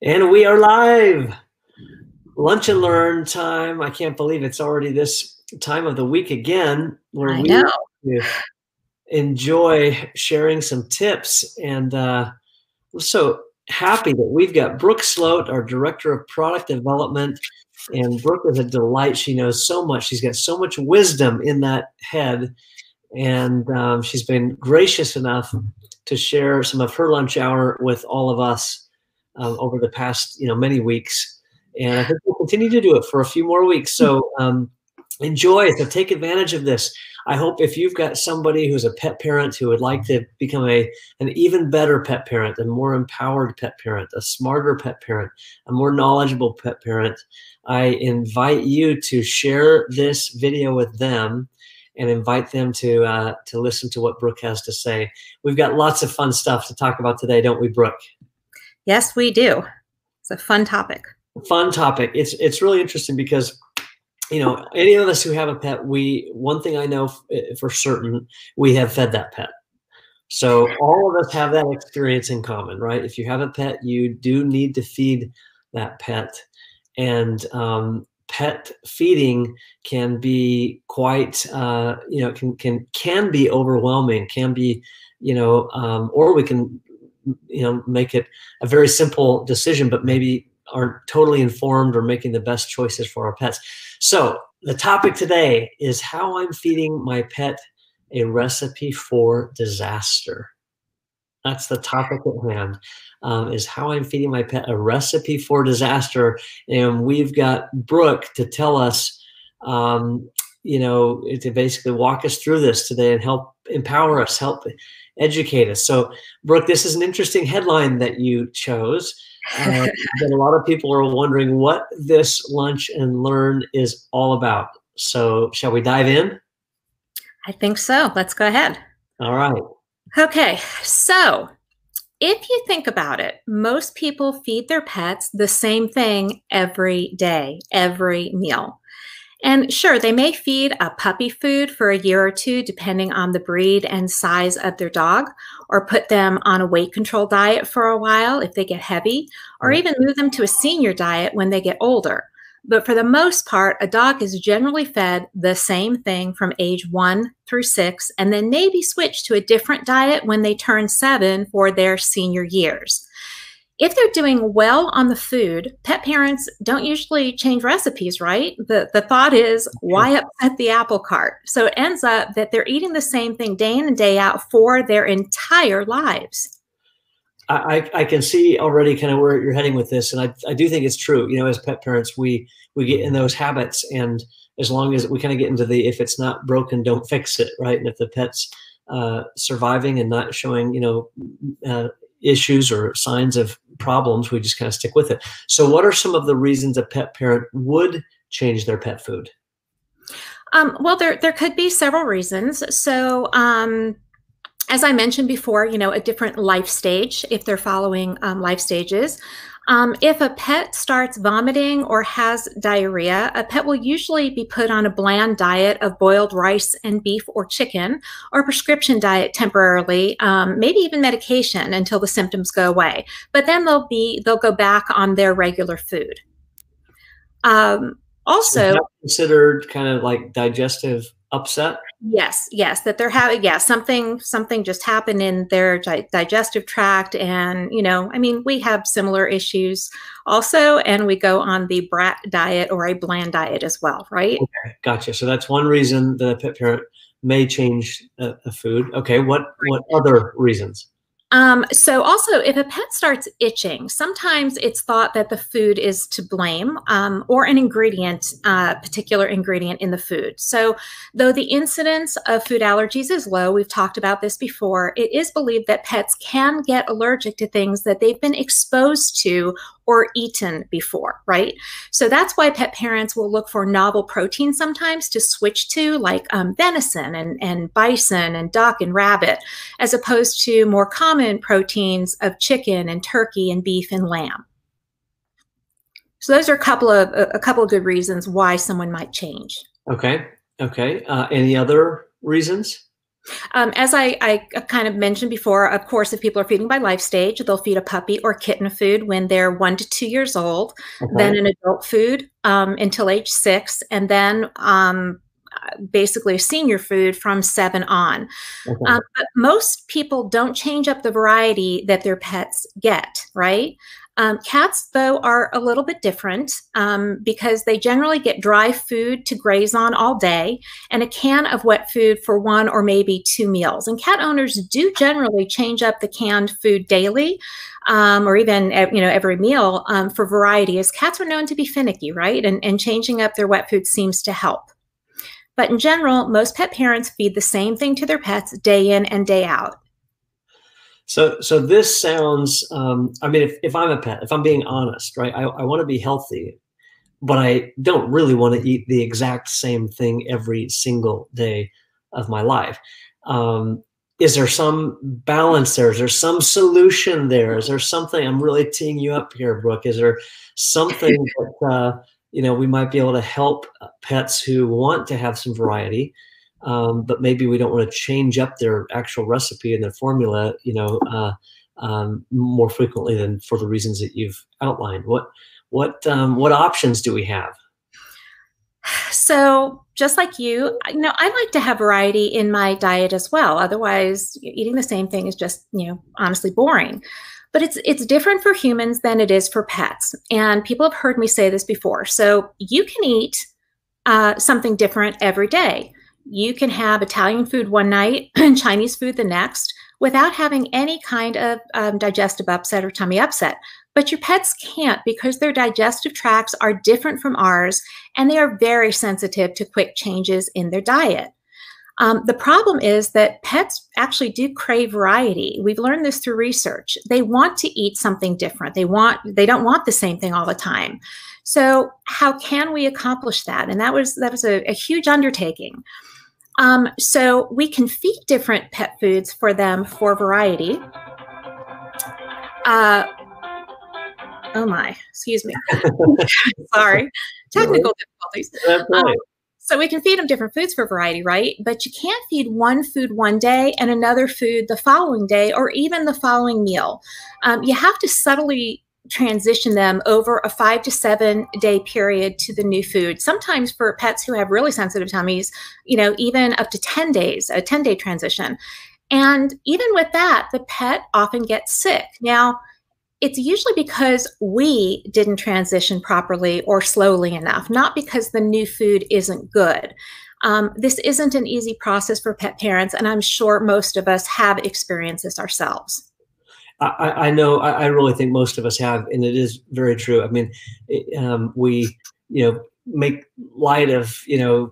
And we are live. Lunch and learn time. I can't believe it's already this time of the week again, where I we know. enjoy sharing some tips. And we're so happy that we've got Brooke Sloat, our Director of Product Development. And Brooke is a delight. She knows so much. She's got so much wisdom in that head. And she's been gracious enough to share some of her lunch hour with all of us over the past many weeks. And I think we'll continue to do it for a few more weeks. So enjoy. So take advantage of this. I hope if you've got somebody who's a pet parent who would like to become an even better pet parent, a more empowered pet parent, a smarter pet parent, a more knowledgeable pet parent, I invite you to share this video with them and invite them to listen to what Brooke has to say. We've got lots of fun stuff to talk about today, don't we, Brooke? Yes, we do. It's a fun topic. Fun topic. It's really interesting because, any of us who have a pet, one thing I know for certain, we have fed that pet. So all of us have that experience in common, right? If you have a pet, you do need to feed that pet. And pet feeding can be quite, can be overwhelming, can be, or we can, make it a very simple decision, but maybe aren't totally informed or making the best choices for our pets. So the topic today is how I'm feeding my pet a recipe for disaster. That's the topic at hand, is how I'm feeding my pet a recipe for disaster. And we've got Brooke to tell us, to basically walk us through this today and help empower us, help educate us. So, Brooke, this is an interesting headline that you chose. That a lot of people are wondering what this lunch and learn is all about. So, shall we dive in? I think so. Let's go ahead. All right. Okay. So, if you think about it, most people feed their pets the same thing every day, every meal. And sure, they may feed a puppy food for a year or two, depending on the breed and size of their dog, or put them on a weight control diet for a while if they get heavy, or even move them to a senior diet when they get older. But for the most part, a dog is generally fed the same thing from age 1 through 6, and then maybe switch to a different diet when they turn 7 for their senior years. If they're doing well on the food, pet parents don't usually change recipes, right? The thought is, why upset the apple cart? So it ends up that they're eating the same thing day in and day out for their entire lives. I can see already kind of where you're heading with this. And I do think it's true. As pet parents, we get in those habits. And as long as we kind of get into the, if it's not broken, don't fix it, right? And if the pet's surviving and not showing, issues or signs of problems, we just kind of stick with it. So what are some of the reasons a pet parent would change their pet food? Well, there could be several reasons. So as I mentioned before, a different life stage, if they're following life stages. If a pet starts vomiting or has diarrhea, a pet will usually be put on a bland diet of boiled rice and beef or chicken, or a prescription diet temporarily, maybe even medication until the symptoms go away. But then they'll go back on their regular food. Also, considered kind of like digestive upset. Yes, that they're having, something just happened in their digestive tract. And, we have similar issues also, and we go on the brat diet or a bland diet as well, right? Okay, gotcha. So that's one reason that a pet parent may change a food. Okay, what other reasons? So also, if a pet starts itching, sometimes it's thought that the food is to blame, or an ingredient, particular ingredient in the food. So though the incidence of food allergies is low, we've talked about this before, it is believed that pets can get allergic to things that they've been exposed to or eaten before, right? So that's why pet parents will look for novel proteins sometimes to switch to, like venison and bison and duck and rabbit, as opposed to more common proteins of chicken and turkey and beef and lamb. So those are a couple of good reasons why someone might change. Okay. Any other reasons? As I kind of mentioned before, of course, if people are feeding by life stage, they'll feed a puppy or kitten food when they're 1 to 2 years old, then Okay. an adult food until age 6, and then basically a senior food from 7 on. Okay. But most people don't change up the variety that their pets get, right? Cats, though, are a little bit different because they generally get dry food to graze on all day and a can of wet food for 1 or maybe 2 meals. And cat owners do generally change up the canned food daily or even every meal for variety, as cats are known to be finicky, right? And changing up their wet food seems to help. But in general, most pet parents feed the same thing to their pets day in and day out. So this sounds, I mean, if I'm a pet, if I'm being honest, right, I want to be healthy, but I don't really want to eat the exact same thing every single day of my life. Is there some balance there? Is there some solution there? Is there something? I'm really teeing you up here, Brooke. Is there something that, we might be able to help pets who want to have some variety, but maybe we don't want to change up their actual recipe and their formula, more frequently than for the reasons that you've outlined? What options do we have? So just like you, I like to have variety in my diet as well. Otherwise, eating the same thing is just, honestly boring. But it's different for humans than it is for pets. And people have heard me say this before. So you can eat something different every day. You can have Italian food one night and Chinese food the next without having any kind of digestive upset or tummy upset. But your pets can't, because their digestive tracts are different from ours, and they are very sensitive to quick changes in their diet. The problem is that pets actually do crave variety. We've learned this through research. They want to eat something different. They don't want the same thing all the time. So how can we accomplish that? And that was a huge undertaking. So we can feed different pet foods for them for variety. Oh my, excuse me. Sorry, technical difficulties. That's right. So we can feed them different foods for variety, right? But you can't feed one food one day and another food the following day or even the following meal. You have to subtly transition them over a 5 to 7 day period to the new food. Sometimes for pets who have really sensitive tummies, even up to 10 days, a 10-day transition. And even with that, the pet often gets sick. Now, it's usually because we didn't transition properly or slowly enough, not because the new food isn't good. This isn't an easy process for pet parents, and I'm sure most of us have experienced this ourselves. I know, I really think most of us have, and it is very true. I mean, we, make light of,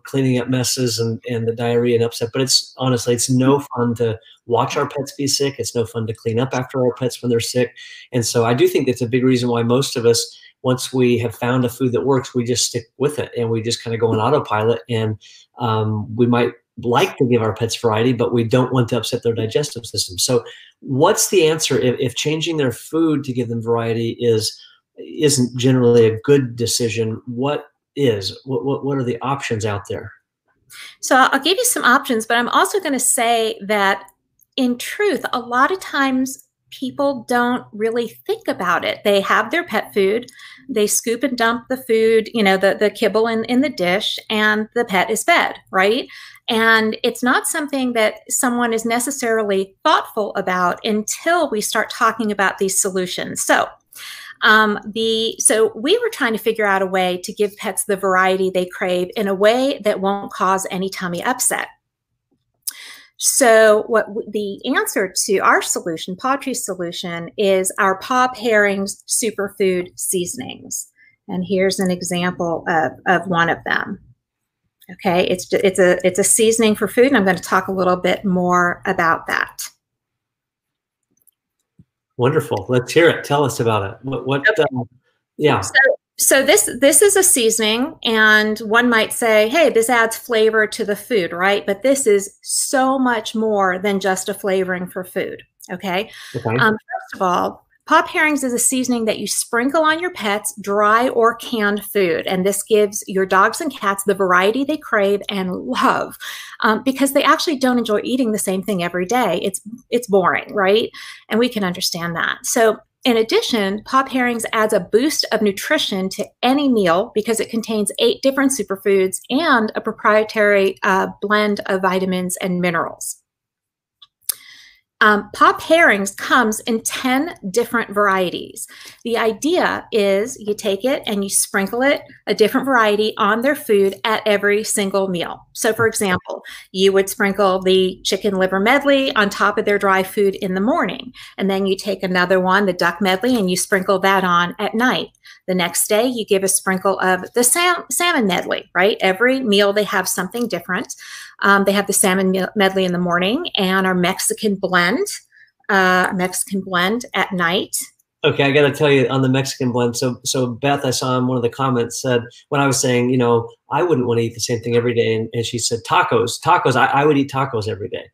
cleaning up messes and the diarrhea and upset, but honestly, it's no fun to watch our pets be sick. It's no fun to clean up after our pets when they're sick. And so I do think that's a big reason why most of us, once we have found a food that works, we just stick with it and we just kind of go on autopilot. And we might like to give our pets variety, but we don't want to upset their digestive system. So what's the answer if changing their food to give them variety isn't generally a good decision? What are the options out there? So I'll give you some options, but I'm also going to say that in truth, a lot of times people don't really think about it. They have their pet food, they scoop and dump the food, the kibble in the dish, and the pet is fed, right? And it's not something that someone is necessarily thoughtful about until we start talking about these solutions. So we were trying to figure out a way to give pets the variety they crave in a way that won't cause any tummy upset. So the answer to our solution, Pawtree's solution, is our Paw Pairings Superfood Seasonings. And here's an example of one of them. Okay, it's a seasoning for food, and I'm going to talk a little bit more about that. Wonderful. Let's hear it. Tell us about it. Okay. Yeah. So this is a seasoning, and one might say, hey, this adds flavor to the food, right? But this is so much more than just a flavoring for food, okay? First of all, Pop herrings is a seasoning that you sprinkle on your pets, dry or canned food. And this gives your dogs and cats the variety they crave and love, because they actually don't enjoy eating the same thing every day. It's boring, right? And we can understand that. So in addition, Pop herrings adds a boost of nutrition to any meal because it contains 8 different superfoods and a proprietary blend of vitamins and minerals. Pop herrings comes in 10 different varieties. The idea is you take it and you sprinkle it, a different variety, on their food at every single meal. So for example, you would sprinkle the chicken liver medley on top of their dry food in the morning. And then you take another one, the duck medley, and you sprinkle that on at night. The next day, you give a sprinkle of the salmon medley, right? Every meal, they have something different. They have the salmon medley in the morning and our Mexican blend at night. Okay, I got to tell you on the Mexican blend. So Beth, I saw in one of the comments, said, when I was saying, you know, I wouldn't want to eat the same thing every day. And she said, tacos, I would eat tacos every day.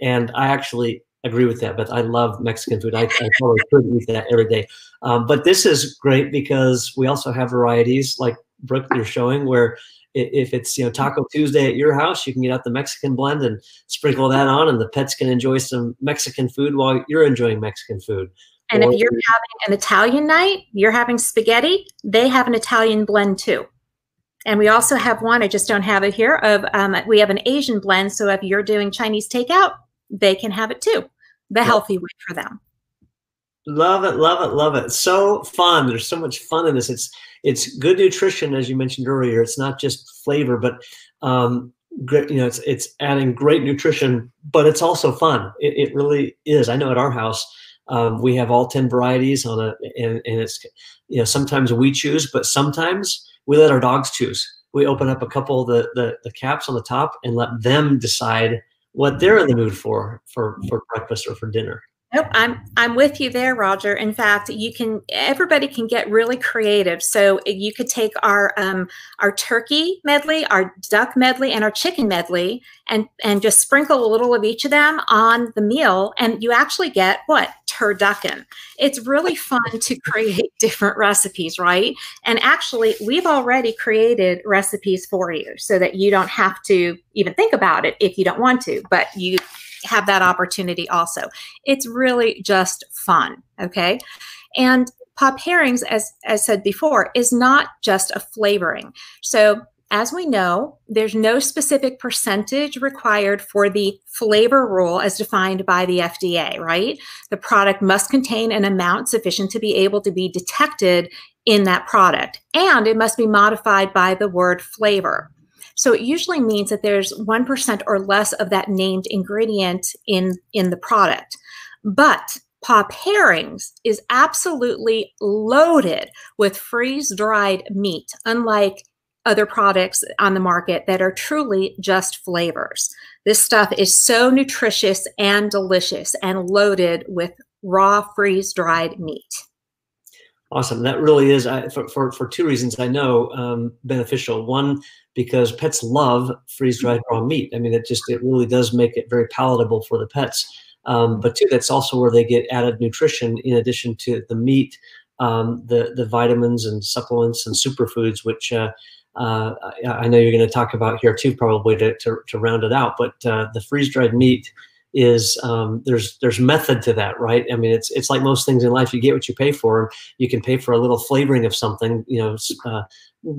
And I actually agree with that, but I love Mexican food. I probably could eat that every day. But this is great because we also have varieties like Brooke, you're showing, where if it's, you know, Taco Tuesday at your house, you can get out the Mexican blend and sprinkle that on, and the pets can enjoy some Mexican food while you're enjoying Mexican food. And if you're having an Italian night, you're having spaghetti, they have an Italian blend too. And we also have one, I just don't have it here, of we have an Asian blend. So if you're doing Chinese takeout, they can have it too. The healthy way for them. Love it, love it, love it. So fun. There's so much fun in this. It's good nutrition, as you mentioned earlier. It's not just flavor, but great, you know, it's adding great nutrition, but it's also fun. It really is. I know at our house, we have all 10 varieties and it's, you know, sometimes we choose, but sometimes we let our dogs choose. We open up a couple of the caps on the top and let them decide what they're in the mood for breakfast or for dinner. Nope, I'm with you there, Roger. In fact, everybody can get really creative. So you could take our turkey medley, our duck medley, and our chicken medley, and just sprinkle a little of each of them on the meal, and you actually get what? Turducken. It's really fun to create different recipes, right? And actually, we've already created recipes for you so that you don't have to even think about it if you don't want to, but you have that opportunity also. It's really just fun, okay? And Pop herrings, as said before, is not just a flavoring. So as we know, there's no specific percentage required for the flavor rule as defined by the FDA, right? The product must contain an amount sufficient to be able to be detected in that product, and it must be modified by the word flavor. So it usually means that there's 1% or less of that named ingredient in the product. But Pop herrings is absolutely loaded with freeze-dried meat, unlike other products on the market that are truly just flavors. This stuff is so nutritious and delicious and loaded with raw freeze-dried meat. Awesome. That really is, for 2 reasons I know, beneficial. One, because pets love freeze-dried raw meat. I mean, it really does make it very palatable for the pets. But 2, that's also where they get added nutrition in addition to the meat, the vitamins and supplements and superfoods, which I know you're going to talk about here too, probably to round it out. But the freeze-dried meat is there's method to that, right? I mean, it's like most things in life. You get what you pay for. You can pay for a little flavoring of something, you know,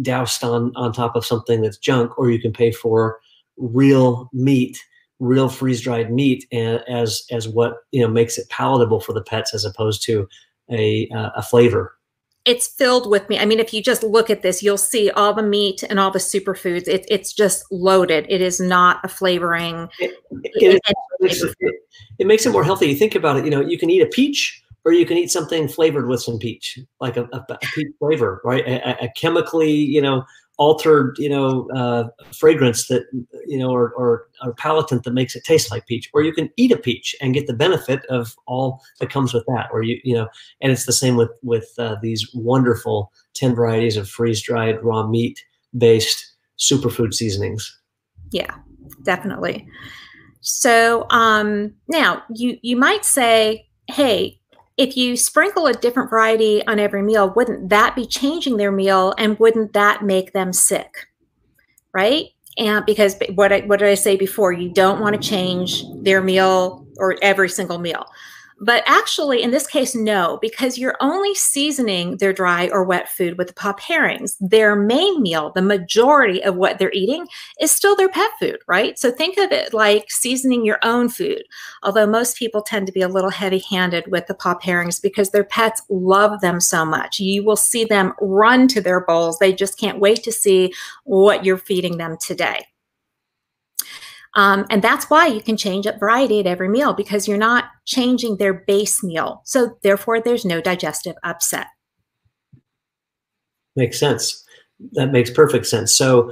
doused on top of something that's junk, or you can pay for real meat, real freeze-dried meat, as what, you know, makes it palatable for the pets as opposed to a flavor. It's filled with meat. I mean, if you just look at this, you'll see all the meat and all the superfoods. It's just loaded. It is not a flavoring. It makes it more healthy. You think about it, you know, you can eat a peach, or you can eat something flavored with some peach, like a peach flavor, right? A chemically, you know, altered, you know, fragrance that, you know, or palatant that makes it taste like peach. Or you can eat a peach and get the benefit of all that comes with that. Or you know, and it's the same with these wonderful 10 varieties of freeze-dried raw meat-based superfood seasonings. Yeah, definitely. So now you might say, hey, if you sprinkle a different variety on every meal, wouldn't that be changing their meal, and wouldn't that make them sick? Right? And because what did I say before? You don't want to change their meal or every single meal. But actually, in this case, no, because you're only seasoning their dry or wet food with the pop herrings. Their main meal, the majority of what they're eating, is still their pet food, right? So think of it like seasoning your own food, although most people tend to be a little heavy-handed with the pop herrings because their pets love them so much. You will see them run to their bowls. They just can't wait to see what you're feeding them today. And that's why you can change up variety at every meal, because you're not changing their base meal. So therefore, there's no digestive upset. Makes sense. That makes perfect sense. So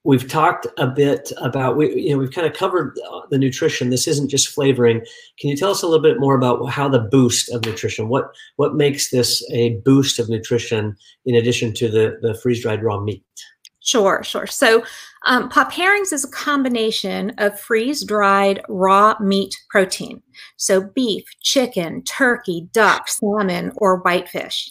we've talked a bit about, we've kind of covered the nutrition. This isn't just flavoring. Can you tell us a little bit more about how the boost of nutrition, what makes this a boost of nutrition in addition to the freeze-dried raw meat? Sure. So pop herrings is a combination of freeze-dried raw meat protein. So beef, chicken, turkey, duck, salmon, or whitefish.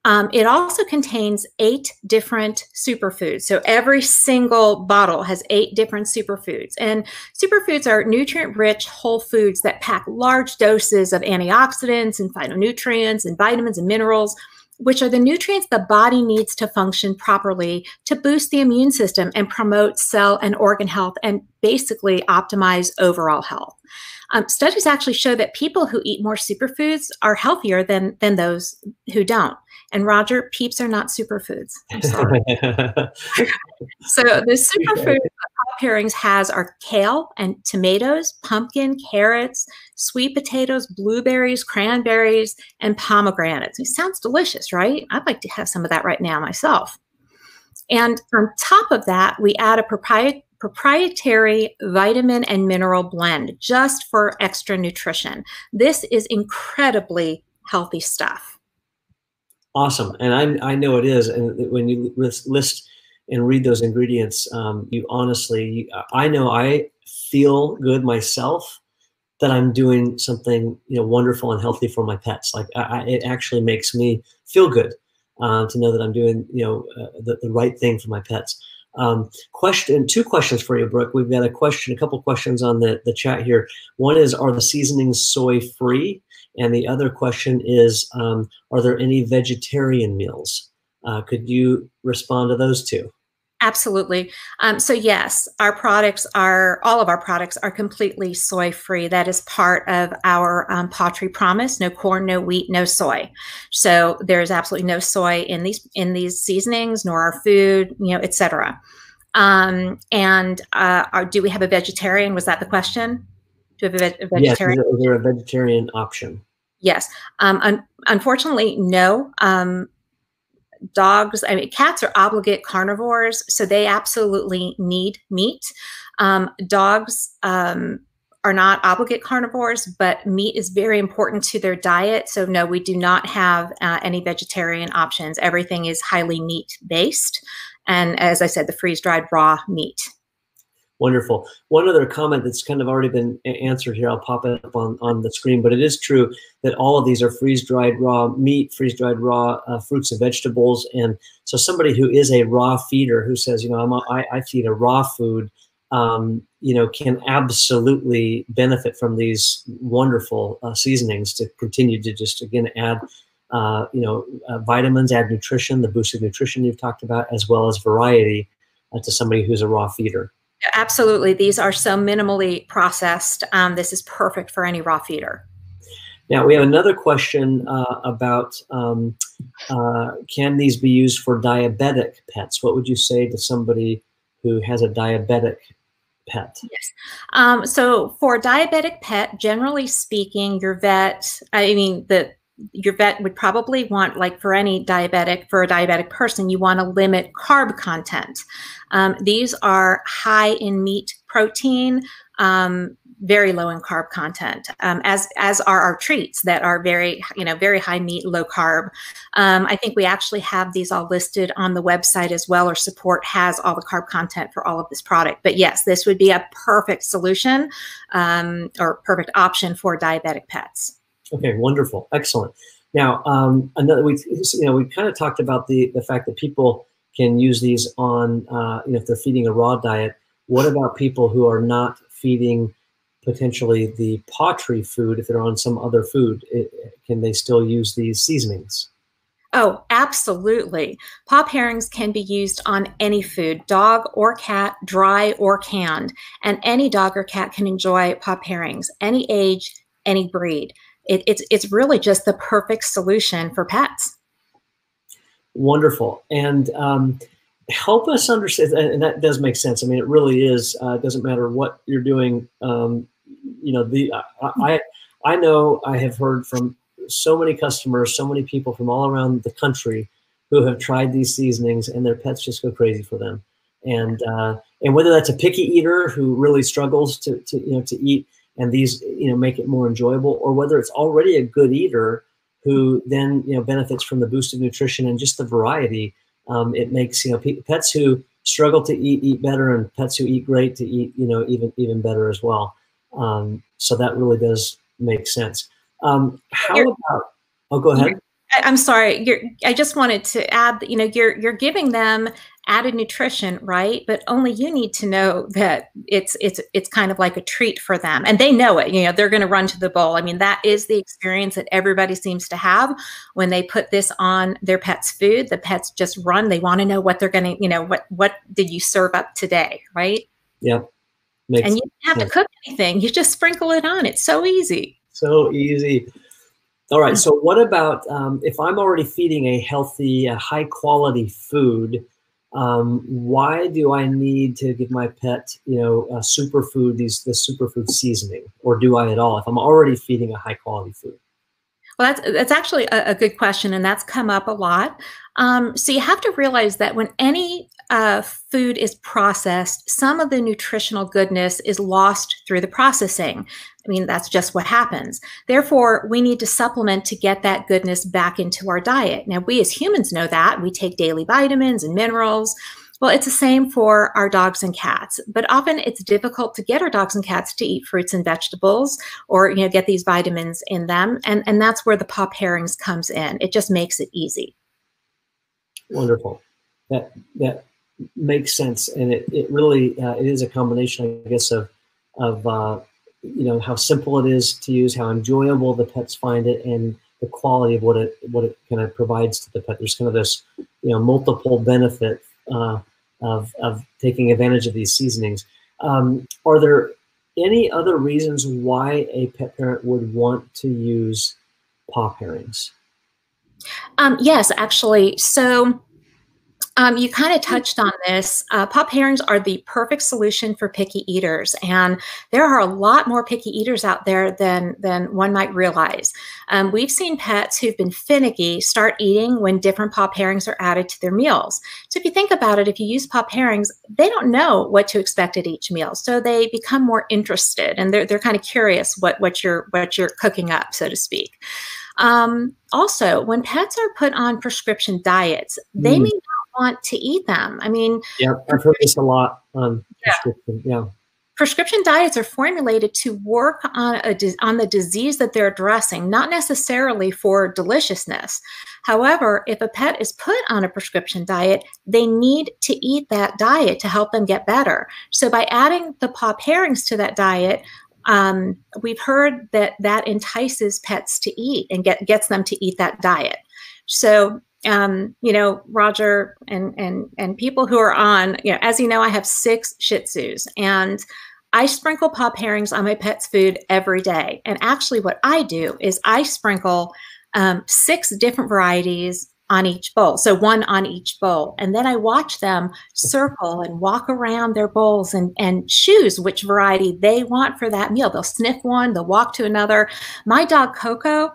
It also contains 8 different superfoods. So every single bottle has 8 different superfoods. And superfoods are nutrient-rich whole foods that pack large doses of antioxidants and phytonutrients and vitamins and minerals, which are the nutrients the body needs to function properly to boost the immune system and promote cell and organ health and basically optimize overall health. Studies actually show that people who eat more superfoods are healthier than those who don't. And Roger, peeps are not superfoods. I'm sorry. So the superfoods that pop herrings has are kale and tomatoes, pumpkin, carrots, sweet potatoes, blueberries, cranberries, and pomegranates. It sounds delicious, right? I'd like to have some of that right now myself. And on top of that, we add a proprietary vitamin and mineral blend just for extra nutrition. This is incredibly healthy stuff. Awesome. And I know it is. And when you list and read those ingredients, you honestly, I know I feel good myself that I'm doing something, wonderful and healthy for my pets. Like it actually makes me feel good to know that I'm doing, the right thing for my pets. Two questions for you, Brooke. We've got a couple questions on the chat here. One is, are the seasonings soy free? And the other question is, are there any vegetarian meals? Could you respond to those two? Absolutely. So yes, all of our products are completely soy free. That is part of our Patri promise: no corn, no wheat, no soy. So there's absolutely no soy in these seasonings, nor our food, etc. Do we have a vegetarian? Was that the question? Do we have a vegetarian? Yes, is there a vegetarian option? Yes. Unfortunately, no. Cats are obligate carnivores, so they absolutely need meat. Dogs are not obligate carnivores, but meat is very important to their diet. So no, we do not have any vegetarian options. Everything is highly meat-based. And as I said, the freeze-dried raw meat. Wonderful. One other comment that's kind of already been answered here, I'll pop it up on the screen, but it is true that all of these are freeze-dried raw meat, freeze-dried raw fruits and vegetables. And so somebody who is a raw feeder who says, I feed a raw food, can absolutely benefit from these wonderful seasonings to continue to just, again, add vitamins, add nutrition, the boosted nutrition you've talked about, as well as variety to somebody who's a raw feeder. Absolutely. These are so minimally processed. This is perfect for any raw feeder. Now, we have another question about can these be used for diabetic pets? What would you say to somebody who has a diabetic pet? Yes. So for a diabetic pet, generally speaking, your vet would probably want, like for a diabetic person, you want to limit carb content. These are high in meat protein, very low in carb content, as are our treats that are very high meat, low carb. I think we actually have these all listed on the website as well, or support has all the carb content for all of this product. But yes, this would be a perfect solution or perfect option for diabetic pets. Okay, wonderful, excellent. Now, another we kind of talked about the fact that people can use these on if they're feeding a raw diet. What about people who are not feeding potentially the pottery food? If they're on some other food, can they still use these seasonings? Oh, absolutely. Pop herrings can be used on any food, dog or cat, dry or canned, and any dog or cat can enjoy pop herrings, any age, any breed. It's really just the perfect solution for pets. Wonderful. And help us understand, and that does make sense. I mean, it really is. It doesn't matter what you're doing. I know I have heard from so many customers, so many people from all around the country who have tried these seasonings, and their pets just go crazy for them. And whether that's a picky eater who really struggles to eat, and these make it more enjoyable, or whether it's already a good eater who then benefits from the boosted nutrition and just the variety. It makes pets who struggle to eat better, and pets who eat great to eat even better as well. So that really does make sense. How about? Oh, go ahead. I'm sorry. I just wanted to add that you're giving them added nutrition, right? But only you need to know that it's kind of like a treat for them, and they know it. They're going to run to the bowl. I mean, that is the experience that everybody seems to have when they put this on their pet's food. The pets just run. They want to know what they're going to, what did you serve up today, right? Yep. And you don't have to cook anything. You just sprinkle it on. It's so easy. So easy. All right. So what about if I'm already feeding a healthy, high quality food? Why do I need to give my pet, a superfood, the superfood seasoning, or do I at all if I'm already feeding a high quality food? Well, that's actually a good question, and that's come up a lot. So you have to realize that when any food is processed, some of the nutritional goodness is lost through the processing. I mean, that's just what happens. Therefore, we need to supplement to get that goodness back into our diet. Now, we as humans know that. We take daily vitamins and minerals. Well, it's the same for our dogs and cats, but often it's difficult to get our dogs and cats to eat fruits and vegetables or get these vitamins in them, and that's where the pop herrings comes in. It just makes it easy. Wonderful. That makes sense, and it really it is a combination, I guess, of how simple it is to use, how enjoyable the pets find it, and the quality of what it kind of provides to the pet. There's kind of this multiple benefit of taking advantage of these seasonings. Are there any other reasons why a pet parent would want to use pop herrings? Yes, actually. So you kind of touched on this. Pop herrings are the perfect solution for picky eaters, and there are a lot more picky eaters out there than one might realize. We've seen pets who've been finicky start eating when different pop herrings are added to their meals. So if you think about it, if you use pop herrings, they don't know what to expect at each meal, so they become more interested, and they're kind of curious what you're cooking up, so to speak. Also, when pets are put on prescription diets, they may not want to eat them. I mean, yeah, I've heard this a lot. Prescription diets are formulated to work on the disease that they're addressing, not necessarily for deliciousness. However, if a pet is put on a prescription diet, they need to eat that diet to help them get better. So by adding the pop herrings to that diet, we've heard that entices pets to eat and gets them to eat that diet. So Roger and people who are on, as you know, I have 6 Shih Tzus, and I sprinkle pop herrings on my pet's food every day. And actually what I do is I sprinkle 6 different varieties on each bowl. So 1 on each bowl. And then I watch them circle and walk around their bowls and choose which variety they want for that meal. They'll sniff one, they'll walk to another. My dog, Coco,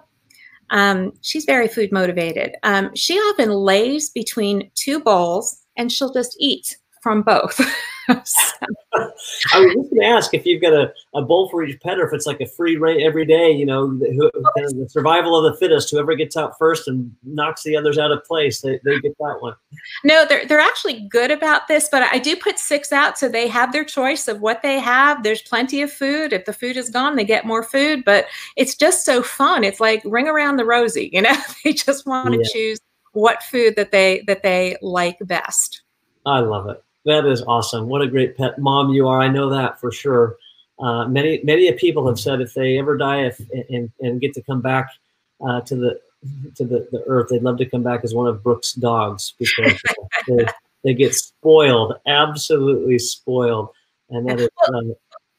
she's very food motivated. She often lays between 2 bowls and she'll just eat from both. I was just going to ask if you've got a bowl for each pet, or if it's like a free rate every day, you know, kind of the survival of the fittest, whoever gets out first and knocks the others out of place, they get that one. No, they're actually good about this, but I do put 6 out so they have their choice of what they have. There's plenty of food. If the food is gone, they get more food, but it's just so fun. It's like ring around the rosy, you know, they just want to choose what food that they like best. I love it. That is awesome. What a great pet mom you are. I know that for sure. Many people have said if they ever die and get to come back to the earth, they'd love to come back as one of Brooke's dogs, because they get spoiled, absolutely spoiled. And that is.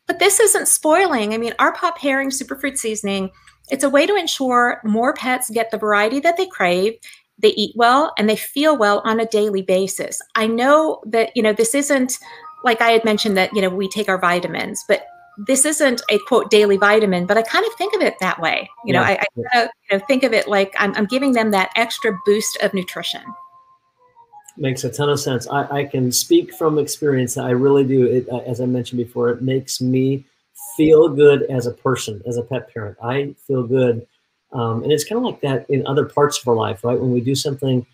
But this isn't spoiling. I mean, our Paw Pairings Superfood Seasoning, it's a way to ensure more pets get the variety that they crave. They eat well and they feel well on a daily basis. I know that, you know, this isn't like I had mentioned that, you know, we take our vitamins, but this isn't a quote daily vitamin, but I kind of think of it that way. You know, I kind of, think of it like I'm giving them that extra boost of nutrition. Makes a ton of sense. I can speak from experience. I really do. As I mentioned before, it makes me feel good as a person, as a pet parent. I feel good. And it's kind of like that in other parts of our life, right? When we do something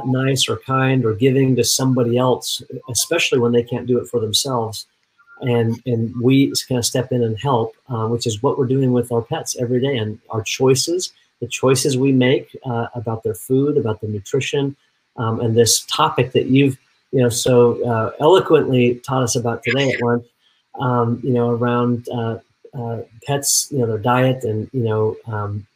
nice or kind or giving to somebody else, especially when they can't do it for themselves, and we kind of step in and help, which is what we're doing with our pets every day. And our choices, the choices we make about their food, about their nutrition, and this topic that you've, you know, so eloquently taught us about today at lunch, you know, around pets, you know, their diet, and, you know,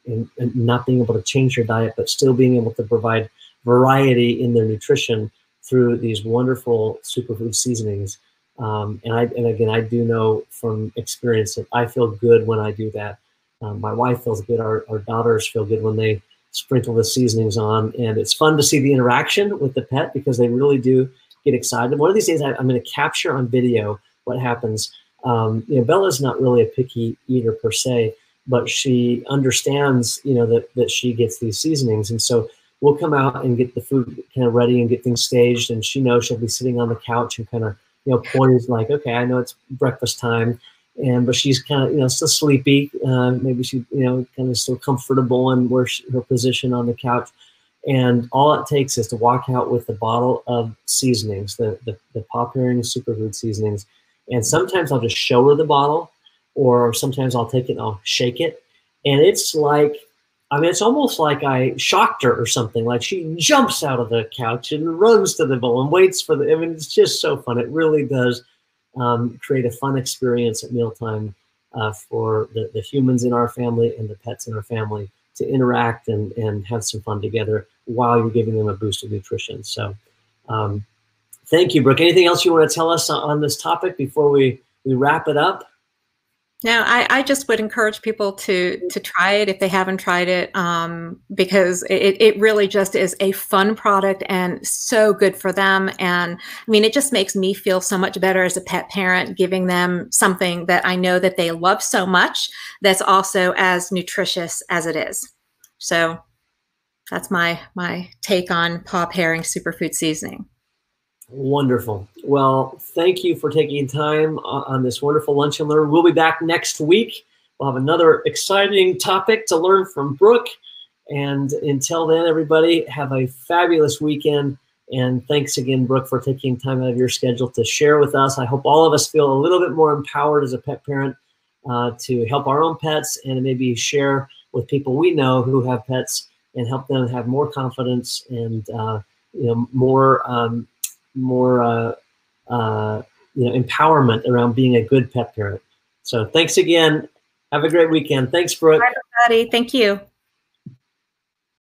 and not being able to change their diet, but still being able to provide variety in their nutrition through these wonderful superfood seasonings. And again, I do know from experience that I feel good when I do that. My wife feels good. Our daughters feel good when they sprinkle the seasonings on, and it's fun to see the interaction with the pet, because they really do get excited. One of these days, I'm going to capture on video what happens. You know, Bella's not really a picky eater per se, but she understands, you know, that she gets these seasonings. And so we'll come out and get the food kind of ready and get things staged. And she knows she'll be sitting on the couch and kind of, you know, poised like, okay, I know it's breakfast time. But she's kind of, you know, still sleepy. Maybe she, you know, kind of still comfortable in her position on the couch. And all it takes is to walk out with a bottle of seasonings, the Paw Pairings Superfood seasonings. And sometimes I'll just show her the bottle, or sometimes I'll take it and I'll shake it. And it's like, I mean, it's almost like I shocked her or something. Like she jumps out of the couch and runs to the bowl and waits for I mean, it's just so fun. It really does create a fun experience at mealtime for the humans in our family and the pets in our family to interact and have some fun together while you're giving them a boost of nutrition. So thank you, Brooke. Anything else you want to tell us on this topic before we wrap it up? No, I just would encourage people to try it if they haven't tried it, because it really just is a fun product and so good for them. And I mean, it just makes me feel so much better as a pet parent, giving them something that I know that they love so much, that's also as nutritious as it is. So that's my take on Paw Pairings Superfood Seasoning. Wonderful. Well, thank you for taking time on this wonderful Lunch and Learn. We'll be back next week. We'll have another exciting topic to learn from Brooke. And until then, everybody, have a fabulous weekend. And thanks again, Brooke, for taking time out of your schedule to share with us. I hope all of us feel a little bit more empowered as a pet parent to help our own pets, and maybe share with people we know who have pets and help them have more confidence and you know, more you know, empowerment around being a good pet parent. So thanks again. Have a great weekend. Thanks, Brooke. Bye, everybody. Thank you.